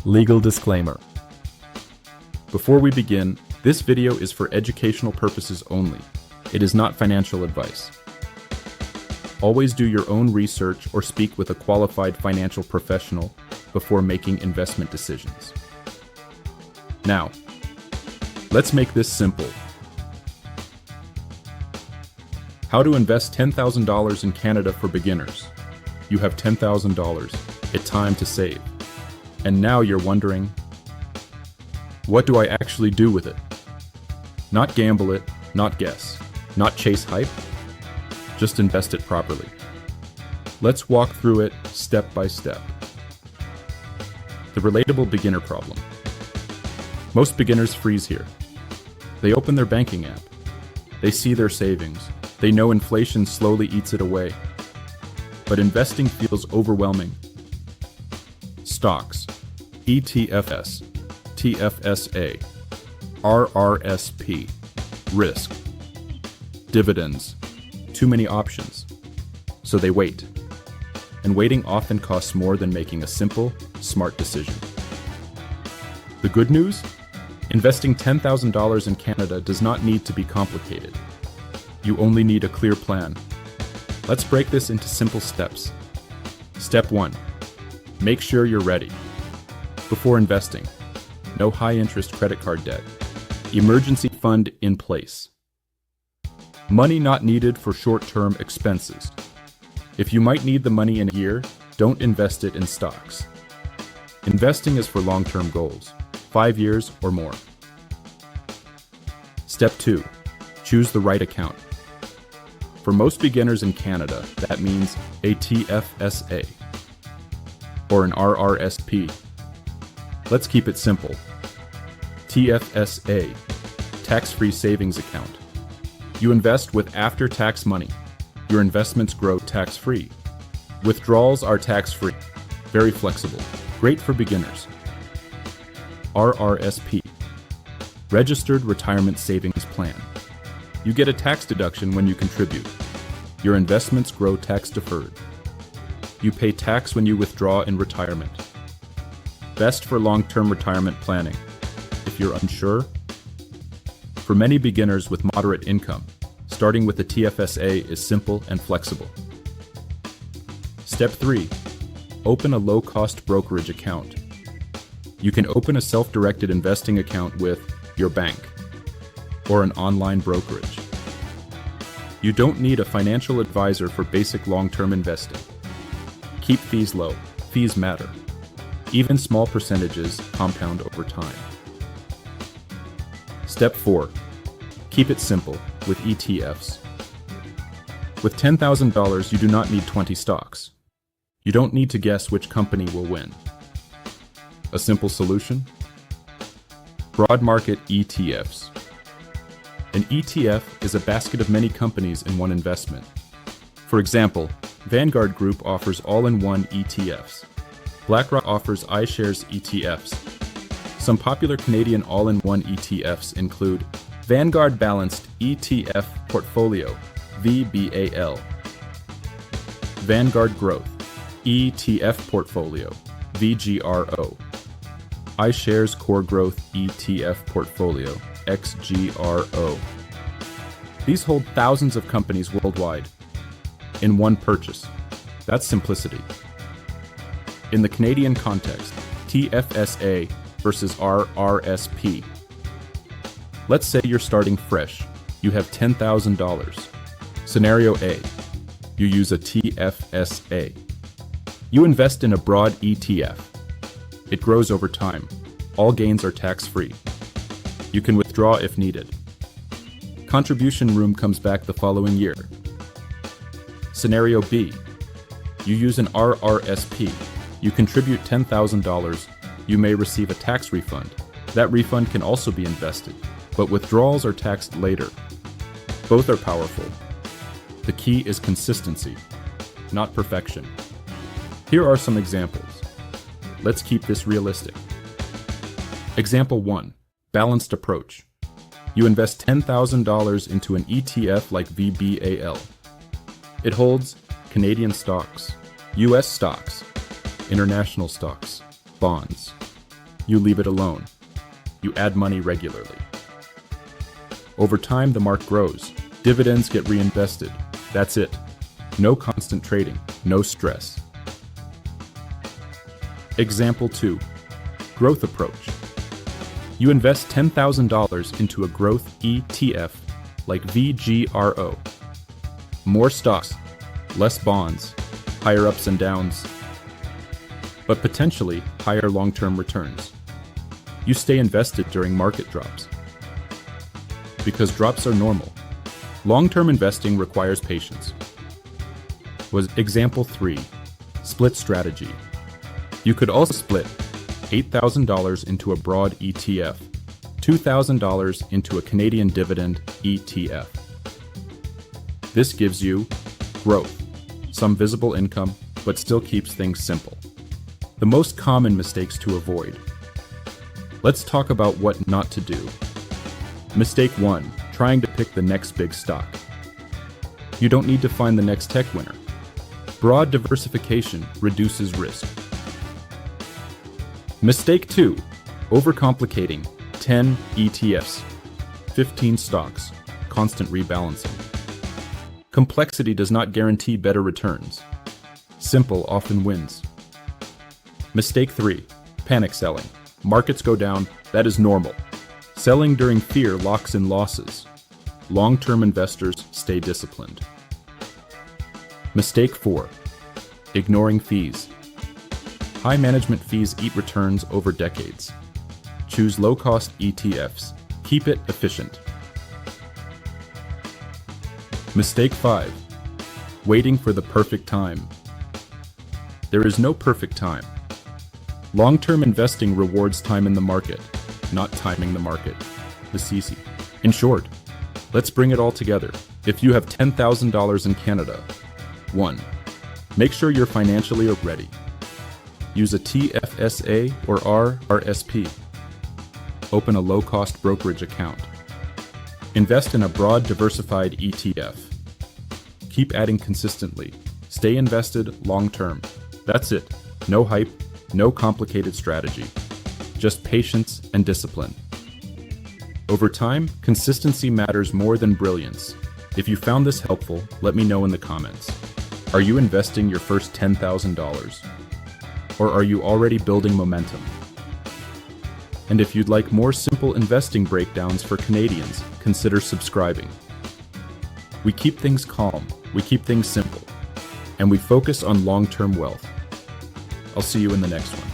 Legal disclaimer. Before we begin, this video is for educational purposes only. It is not financial advice. Always do your own research or speak with a qualified financial professional before making investment decisions. Now, let's make this simple. How to invest $10,000 in Canada for beginners. You have $10,000. It's time to save. And now you're wondering, what do I actually do with it? Not gamble it, not guess, not chase hype, just invest it properly. Let's walk through it step by step. The relatable beginner problem. Most beginners freeze here. They open their banking app. They see their savings. They know inflation slowly eats it away. But investing feels overwhelming. Stocks, ETFs, TFSA, RRSP, risk, dividends, too many options. So they wait. And waiting often costs more than making a simple, smart decision. The good news? Investing $10,000 in Canada does not need to be complicated. You only need a clear plan. Let's break this into simple steps. Step 1. Make sure you're ready. Before investing, no high-interest credit card debt. Emergency fund in place. Money not needed for short-term expenses. If you might need the money in a year, don't invest it in stocks. Investing is for long-term goals, 5 years or more. Step 2. Choose the right account. For most beginners in Canada, that means a TFSA or an RRSP. Let's keep it simple. TFSA, tax-free savings account. You invest with after-tax money. Your investments grow tax-free. Withdrawals are tax-free, very flexible, great for beginners. RRSP, Registered Retirement Savings Plan. You get a tax deduction when you contribute. Your investments grow tax-deferred. You pay tax when you withdraw in retirement. Best for long-term retirement planning. If you're unsure, for many beginners with moderate income, starting with the TFSA is simple and flexible. Step 3. Open a low-cost brokerage account. You can open a self-directed investing account with your bank or an online brokerage. You don't need a financial advisor for basic long-term investing. Keep fees low. Fees matter. Even small percentages compound over time. Step 4. Keep it simple with ETFs. With $10,000, you do not need 20 stocks. You don't need to guess which company will win. A simple solution? Broad market ETFs. An ETF is a basket of many companies in one investment. For example, Vanguard Group offers all-in-one ETFs. BlackRock offers iShares ETFs. Some popular Canadian all-in-one ETFs include Vanguard Balanced ETF Portfolio, VBAL, Vanguard Growth, ETF Portfolio, VGRO, iShares Core Growth ETF Portfolio, XGRO. These hold thousands of companies worldwide in one purchase. That's simplicity. In the Canadian context, TFSA versus RRSP. Let's say you're starting fresh. You have $10,000. Scenario A. You use a TFSA. You invest in a broad ETF. It grows over time. All gains are tax-free. You can withdraw if needed. Contribution room comes back the following year. Scenario B. You use an RRSP. You contribute $10,000. You may receive a tax refund. That refund can also be invested, but withdrawals are taxed later. Both are powerful. The key is consistency, not perfection. Here are some examples. Let's keep this realistic. Example 1. Balanced approach. You invest $10,000 into an ETF like VBAL. It holds Canadian stocks, US stocks, international stocks, bonds, You leave it alone. You add money regularly. Over time, the mark grows. Dividends get reinvested. That's it. No constant trading, no stress. Example 2. Growth approach. You invest $10,000 into a growth ETF like VGRO. More stocks, less bonds, higher ups and downs, but potentially higher long-term returns. You stay invested during market drops, because drops are normal. Long-term investing requires patience. Was example 3, split strategy. You could also split $8,000 into a broad ETF, $2,000 into a Canadian dividend ETF. This gives you growth, some visible income, but still keeps things simple. The most common mistakes to avoid. Let's talk about what not to do. Mistake 1, trying to pick the next big stock. You don't need to find the next tech winner. Broad diversification reduces risk. Mistake 2, overcomplicating 10 ETFs, 15 stocks, constant rebalancing. Complexity does not guarantee better returns. Simple often wins. Mistake 3, panic selling. Markets go down, that is normal. Selling during fear locks in losses. Long-term investors stay disciplined. Mistake 4, ignoring fees. High management fees eat returns over decades. Choose low-cost ETFs. Keep it efficient. Mistake 5, waiting for the perfect time. There is no perfect time. Long-term investing rewards time in the market, not timing the market. Easy. In short, let's bring it all together. If you have $10,000 in Canada, 1. Make sure you're financially ready. Use a TFSA or RRSP. Open a low-cost brokerage account. Invest in a broad, diversified ETF. Keep adding consistently. Stay invested long-term. That's it. No hype, no complicated strategy. Just patience and discipline. Over time, consistency matters more than brilliance. If you found this helpful, let me know in the comments. Are you investing your first $10,000? Or are you already building momentum? And if you'd like more simple investing breakdowns for Canadians, consider subscribing. We keep things calm, we keep things simple, and we focus on long-term wealth. I'll see you in the next one.